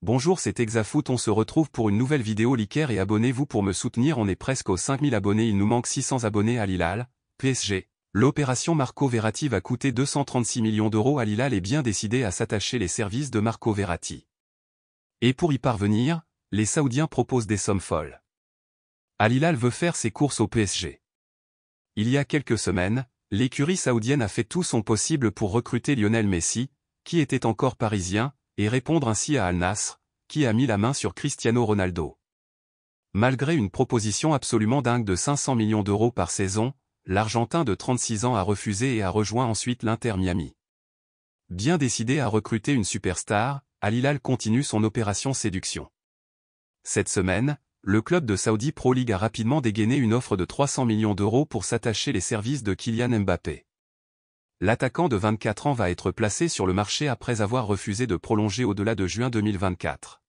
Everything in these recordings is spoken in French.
Bonjour, c'est Exafoot, on se retrouve pour une nouvelle vidéo. Likez et abonnez-vous pour me soutenir, on est presque aux 5000 abonnés, il nous manque 600 abonnés. Al Hilal, PSG. L'opération Marco Verratti va coûter 236 millions d'euros. Al Hilal est bien décidé à s'attacher les services de Marco Verratti. Et pour y parvenir, les Saoudiens proposent des sommes folles. Al Hilal veut faire ses courses au PSG. Il y a quelques semaines, l'écurie saoudienne a fait tout son possible pour recruter Lionel Messi, qui était encore parisien, et répondre ainsi à Al Nassr, qui a mis la main sur Cristiano Ronaldo. Malgré une proposition absolument dingue de 500 millions d'euros par saison, l'Argentin de 36 ans a refusé et a rejoint ensuite l'Inter Miami. Bien décidé à recruter une superstar, Al Hilal continue son opération séduction. Cette semaine, le club de Saudi Pro League a rapidement dégainé une offre de 300 millions d'euros pour s'attacher les services de Kylian Mbappé. L'attaquant de 24 ans va être placé sur le marché après avoir refusé de prolonger au-delà de juin 2024.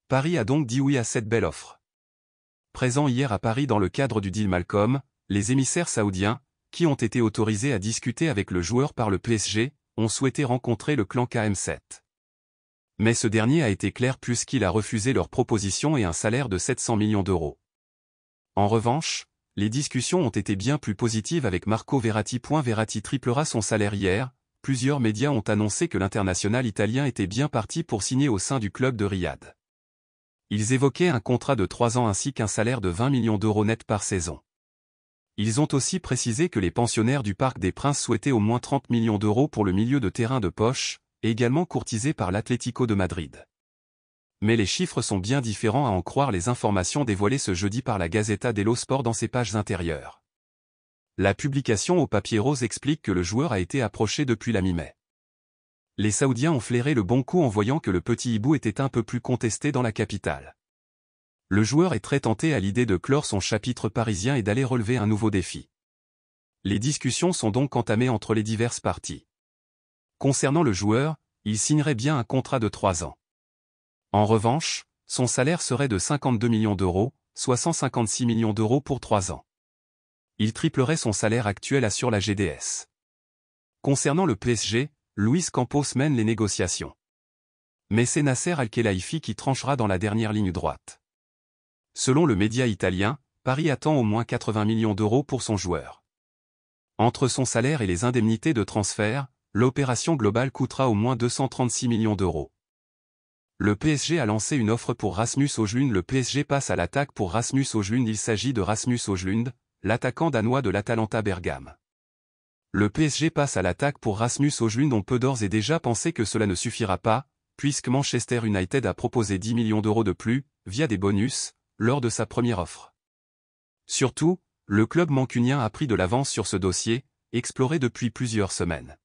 Paris a donc dit oui à cette belle offre. Présents hier à Paris dans le cadre du deal Malcolm, les émissaires saoudiens, qui ont été autorisés à discuter avec le joueur par le PSG, ont souhaité rencontrer le clan KM7. Mais ce dernier a été clair puisqu'il a refusé leur proposition et un salaire de 700 millions d'euros. En revanche, les discussions ont été bien plus positives avec Marco Verratti. Verratti triplera son salaire hier, plusieurs médias ont annoncé que l'international italien était bien parti pour signer au sein du club de Riyad. Ils évoquaient un contrat de 3 ans ainsi qu'un salaire de 20 millions d'euros net par saison. Ils ont aussi précisé que les pensionnaires du Parc des Princes souhaitaient au moins 30 millions d'euros pour le milieu de terrain de poche, également courtisé par l'Atlético de Madrid. Mais les chiffres sont bien différents à en croire les informations dévoilées ce jeudi par la Gazzetta dello Sport dans ses pages intérieures. La publication au papier rose explique que le joueur a été approché depuis la mi-mai. Les Saoudiens ont flairé le bon coup en voyant que le petit hibou était un peu plus contesté dans la capitale. Le joueur est très tenté à l'idée de clore son chapitre parisien et d'aller relever un nouveau défi. Les discussions sont donc entamées entre les diverses parties. Concernant le joueur, il signerait bien un contrat de 3 ans. En revanche, son salaire serait de 52 millions d'euros, soit 156 millions d'euros pour 3 ans. Il triplerait son salaire actuel, assure la GDS. Concernant le PSG, Luis Campos mène les négociations. Mais c'est Nasser Al-Khelaifi qui tranchera dans la dernière ligne droite. Selon le média italien, Paris attend au moins 80 millions d'euros pour son joueur. Entre son salaire et les indemnités de transfert, l'opération globale coûtera au moins 236 millions d'euros. Le PSG a lancé une offre pour Rasmus Højlund. Le PSG passe à l'attaque pour Rasmus Højlund. Il s'agit de Rasmus Højlund, l'attaquant danois de l'Atalanta Bergame. Le PSG passe à l'attaque pour Rasmus Højlund. On peut d'ores et déjà penser que cela ne suffira pas, puisque Manchester United a proposé 10 millions d'euros de plus, via des bonus, lors de sa première offre. Surtout, le club mancunien a pris de l'avance sur ce dossier, exploré depuis plusieurs semaines.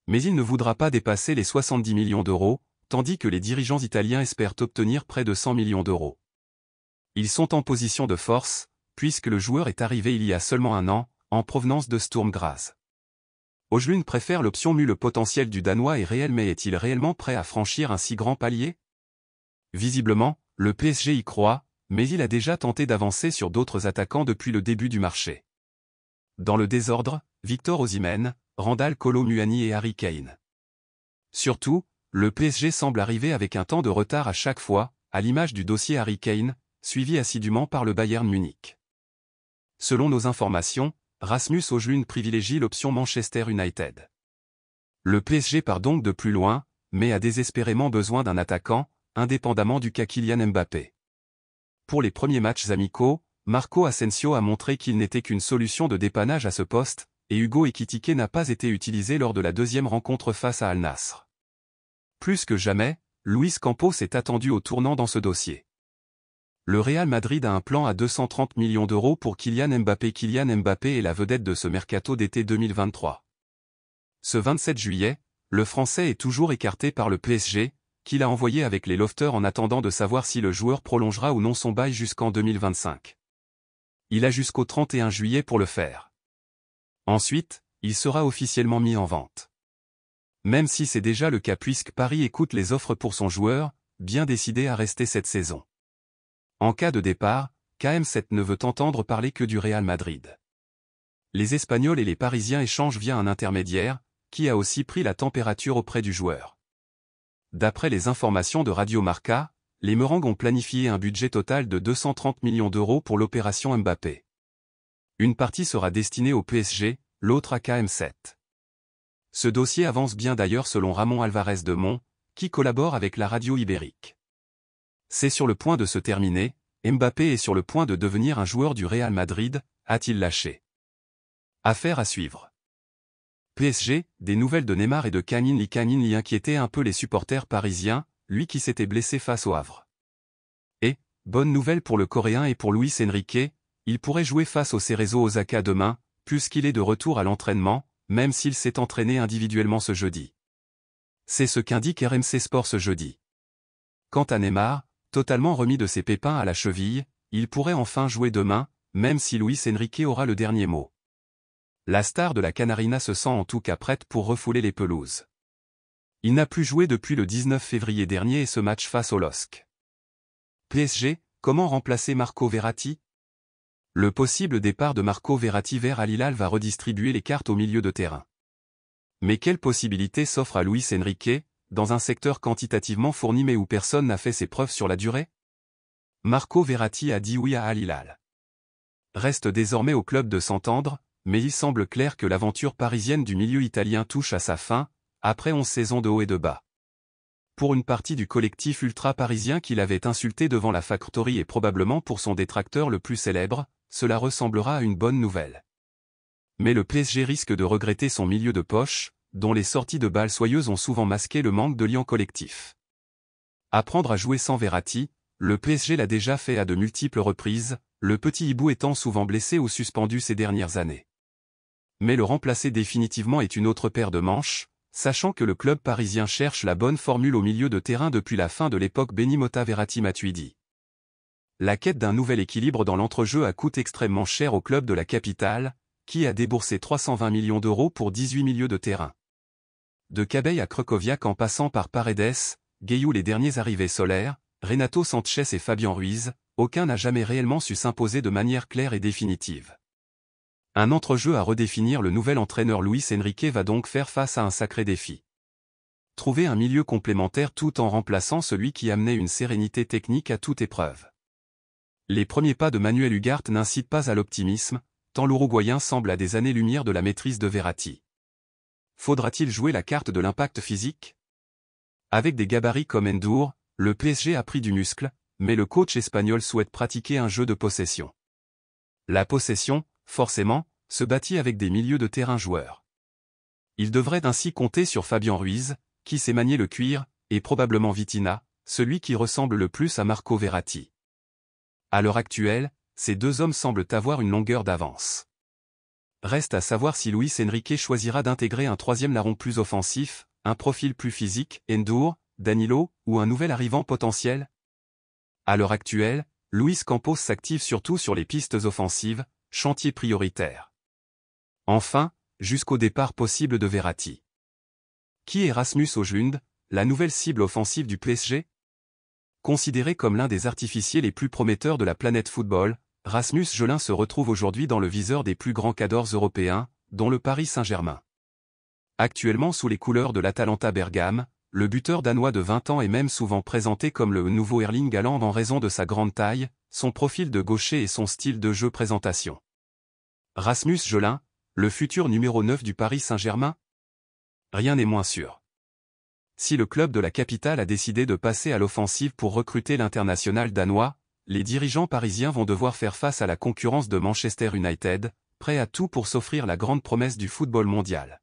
Mais il ne voudra pas dépasser les 70 millions d'euros, tandis que les dirigeants italiens espèrent obtenir près de 100 millions d'euros. Ils sont en position de force, puisque le joueur est arrivé il y a seulement un an, en provenance de Sturm Graz. Højlund préfère l'option mu. Le potentiel du Danois est réel, mais est-il réellement prêt à franchir un si grand palier? Visiblement, le PSG y croit, mais il a déjà tenté d'avancer sur d'autres attaquants depuis le début du marché. Dans le désordre, Victor Osimhen, Randal Kolo Muani et Harry Kane. Surtout, le PSG semble arriver avec un temps de retard à chaque fois, à l'image du dossier Harry Kane, suivi assidûment par le Bayern Munich. Selon nos informations, Rasmus Højlund privilégie l'option Manchester United. Le PSG part donc de plus loin, mais a désespérément besoin d'un attaquant, indépendamment du cas Kylian Mbappé. Pour les premiers matchs amicaux, Marco Asensio a montré qu'il n'était qu'une solution de dépannage à ce poste, et Hugo Ekitike n'a pas été utilisé lors de la deuxième rencontre face à Al Nassr. Plus que jamais, Luis Campos est attendu au tournant dans ce dossier. Le Real Madrid a un plan à 230 millions d'euros pour Kylian Mbappé. Kylian Mbappé est la vedette de ce mercato d'été 2023. Ce 27 juillet, le Français est toujours écarté par le PSG, qui l'a envoyé avec les lofters en attendant de savoir si le joueur prolongera ou non son bail jusqu'en 2025. Il a jusqu'au 31 juillet pour le faire. Ensuite, il sera officiellement mis en vente. Même si c'est déjà le cas puisque Paris écoute les offres pour son joueur, bien décidé à rester cette saison. En cas de départ, KM7 ne veut entendre parler que du Real Madrid. Les Espagnols et les Parisiens échangent via un intermédiaire, qui a aussi pris la température auprès du joueur. D'après les informations de Radio Marca, les Merengues ont planifié un budget total de 230 millions d'euros pour l'opération Mbappé. Une partie sera destinée au PSG, l'autre à KM7. Ce dossier avance bien d'ailleurs selon Ramon Alvarez de Mont, qui collabore avec la radio ibérique. C'est sur le point de se terminer, Mbappé est sur le point de devenir un joueur du Real Madrid, a-t-il lâché. Affaire à suivre. PSG, des nouvelles de Neymar et de Kang-in Lee inquiétaient un peu les supporters parisiens, lui qui s'était blessé face au Havre. Et, bonne nouvelle pour le Coréen et pour Luis Enrique, il pourrait jouer face au Cerezo Osaka demain, puisqu'il est de retour à l'entraînement, même s'il s'est entraîné individuellement ce jeudi. C'est ce qu'indique RMC Sport ce jeudi. Quant à Neymar, totalement remis de ses pépins à la cheville, il pourrait enfin jouer demain, même si Luis Enrique aura le dernier mot. La star de la Canarina se sent en tout cas prête pour refouler les pelouses. Il n'a plus joué depuis le 19 février dernier et ce match face au LOSC. PSG, comment remplacer Marco Verratti? Le possible départ de Marco Verratti vers Al Hilal va redistribuer les cartes au milieu de terrain. Mais quelle possibilité s'offre à Luis Enrique, dans un secteur quantitativement fourni mais où personne n'a fait ses preuves sur la durée? Marco Verratti a dit oui à Al Hilal. Reste désormais au club de s'entendre, mais il semble clair que l'aventure parisienne du milieu italien touche à sa fin, après 11 saisons de haut et de bas. Pour une partie du collectif ultra-parisien qui l'avait insulté devant la Factory et probablement pour son détracteur le plus célèbre, cela ressemblera à une bonne nouvelle. Mais le PSG risque de regretter son milieu de poche, dont les sorties de balles soyeuses ont souvent masqué le manque de lien collectif. Apprendre à jouer sans Verratti, le PSG l'a déjà fait à de multiples reprises, le petit hibou étant souvent blessé ou suspendu ces dernières années. Mais le remplacer définitivement est une autre paire de manches, sachant que le club parisien cherche la bonne formule au milieu de terrain depuis la fin de l'époque Benimotta-Verratti-Matuidi. La quête d'un nouvel équilibre dans l'entrejeu coûte extrêmement cher au club de la capitale, qui a déboursé 320 millions d'euros pour 18 milieux de terrain. De Cabey à Krychowiak en passant par Paredes, Guéhiou les derniers arrivés solaires, Renato Sanchez et Fabian Ruiz, aucun n'a jamais réellement su s'imposer de manière claire et définitive. Un entrejeu à redéfinir. Le nouvel entraîneur Luis Enrique va donc faire face à un sacré défi. Trouver un milieu complémentaire tout en remplaçant celui qui amenait une sérénité technique à toute épreuve. Les premiers pas de Manuel Ugarte n'incitent pas à l'optimisme, tant l'Uruguayen semble à des années-lumière de la maîtrise de Verratti. Faudra-t-il jouer la carte de l'impact physique? Avec des gabarits comme Ndour, le PSG a pris du muscle, mais le coach espagnol souhaite pratiquer un jeu de possession. La possession, forcément, se bâtit avec des milieux de terrain joueurs. Il devrait ainsi compter sur Fabian Ruiz, qui sait manier le cuir, et probablement Vitinha, celui qui ressemble le plus à Marco Verratti. À l'heure actuelle, ces deux hommes semblent avoir une longueur d'avance. Reste à savoir si Luis Enrique choisira d'intégrer un troisième larron plus offensif, un profil plus physique, Ndour, Danilo, ou un nouvel arrivant potentiel. À l'heure actuelle, Luis Campos s'active surtout sur les pistes offensives, chantier prioritaire. Enfin, jusqu'au départ possible de Verratti. Qui est Rasmus Højlund, la nouvelle cible offensive du PSG? Considéré comme l'un des artificiers les plus prometteurs de la planète football, Rasmus Højlund se retrouve aujourd'hui dans le viseur des plus grands cadors européens, dont le Paris Saint-Germain. Actuellement sous les couleurs de l'Atalanta Bergame, le buteur danois de 20 ans est même souvent présenté comme le nouveau Erling Haaland en raison de sa grande taille, son profil de gaucher et son style de jeu présentation. Rasmus Højlund, le futur numéro 9 du Paris Saint-Germain? Rien n'est moins sûr. Si le club de la capitale a décidé de passer à l'offensive pour recruter l'international danois, les dirigeants parisiens vont devoir faire face à la concurrence de Manchester United, prêt à tout pour s'offrir la grande promesse du football mondial.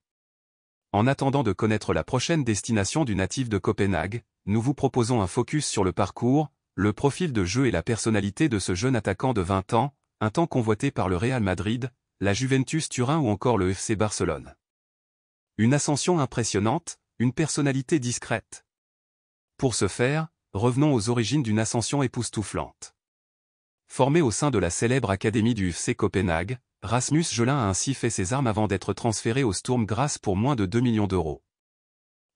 En attendant de connaître la prochaine destination du natif de Copenhague, nous vous proposons un focus sur le parcours, le profil de jeu et la personnalité de ce jeune attaquant de 20 ans, un temps convoité par le Real Madrid, la Juventus Turin ou encore le FC Barcelone. Une ascension impressionnante, une personnalité discrète. Pour ce faire, revenons aux origines d'une ascension époustouflante. Formé au sein de la célèbre académie du FC Copenhague, Rasmus Højlund a ainsi fait ses armes avant d'être transféré au Sturm Graz pour moins de 2 millions d'euros.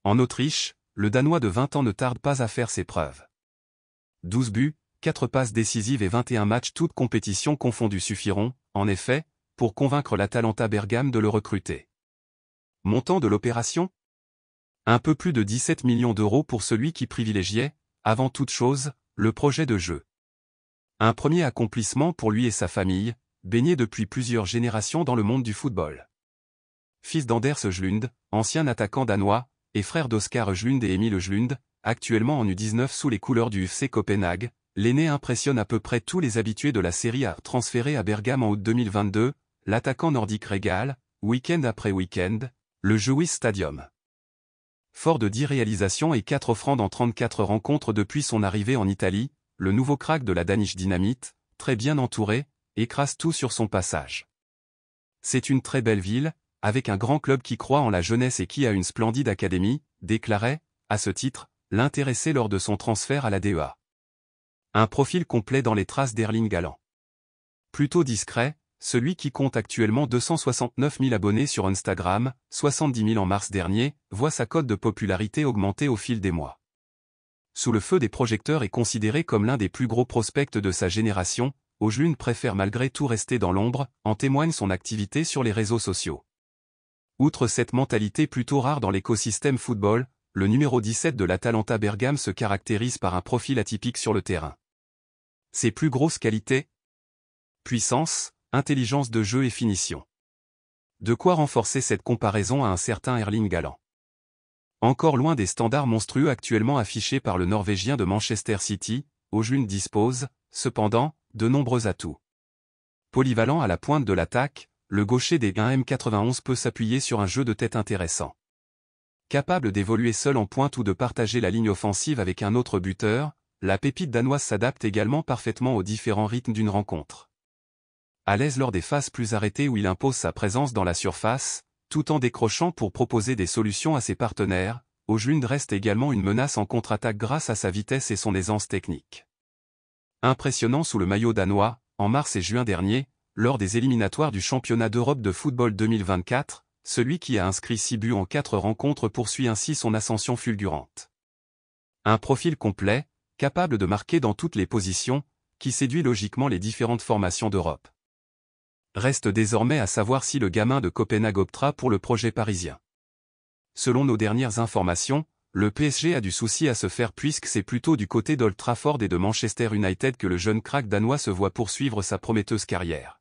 En Autriche, le Danois de 20 ans ne tarde pas à faire ses preuves. 12 buts, 4 passes décisives et 21 matchs toutes compétitions confondues suffiront, en effet, pour convaincre l'Atalanta Bergame de le recruter. Montant de l'opération? Un peu plus de 17 millions d'euros pour celui qui privilégiait, avant toute chose, le projet de jeu. Un premier accomplissement pour lui et sa famille, baigné depuis plusieurs générations dans le monde du football. Fils d'Anders Øjlund, ancien attaquant danois, et frère d'Oskar Øjlund et Emil Øjlund, actuellement en U19 sous les couleurs du FC Copenhague, l'aîné impressionne à peu près tous les habitués de la Série A. Transféré à Bergame en août 2022, l'attaquant nordique régale, week-end après week-end, le Gewiss Stadium. Fort de 10 réalisations et 4 offrandes en 34 rencontres depuis son arrivée en Italie, le nouveau crack de la Danish Dynamite, très bien entouré, écrase tout sur son passage. C'est une très belle ville, avec un grand club qui croit en la jeunesse et qui a une splendide académie, déclarait, à ce titre, l'intéressé lors de son transfert à la DEA. Un profil complet dans les traces d'Erling Haaland. Plutôt discret, celui qui compte actuellement 269 000 abonnés sur Instagram, 70 000 en mars dernier, voit sa cote de popularité augmenter au fil des mois. Sous le feu des projecteurs et considéré comme l'un des plus gros prospects de sa génération, Øjlund préfère malgré tout rester dans l'ombre, en témoigne son activité sur les réseaux sociaux. Outre cette mentalité plutôt rare dans l'écosystème football, le numéro 17 de l'Atalanta Bergame se caractérise par un profil atypique sur le terrain. Ses plus grosses qualités ? Puissance, intelligence de jeu et finition. De quoi renforcer cette comparaison à un certain Erling Haaland. Encore loin des standards monstrueux actuellement affichés par le Norvégien de Manchester City, Øjlund dispose, cependant, de nombreux atouts. Polyvalent à la pointe de l'attaque, le gaucher des 1m91 peut s'appuyer sur un jeu de tête intéressant. Capable d'évoluer seul en pointe ou de partager la ligne offensive avec un autre buteur, la pépite danoise s'adapte également parfaitement aux différents rythmes d'une rencontre. À l'aise lors des phases plus arrêtées où il impose sa présence dans la surface, tout en décrochant pour proposer des solutions à ses partenaires, Øjlund reste également une menace en contre-attaque grâce à sa vitesse et son aisance technique. Impressionnant sous le maillot danois, en mars et juin dernier, lors des éliminatoires du championnat d'Europe de football 2024, celui qui a inscrit 6 buts en 4 rencontres poursuit ainsi son ascension fulgurante. Un profil complet, capable de marquer dans toutes les positions, qui séduit logiquement les différentes formations d'Europe. Reste désormais à savoir si le gamin de Copenhague optera pour le projet parisien. Selon nos dernières informations, le PSG a du souci à se faire puisque c'est plutôt du côté d'Old Trafford et de Manchester United que le jeune crack danois se voit poursuivre sa prometteuse carrière.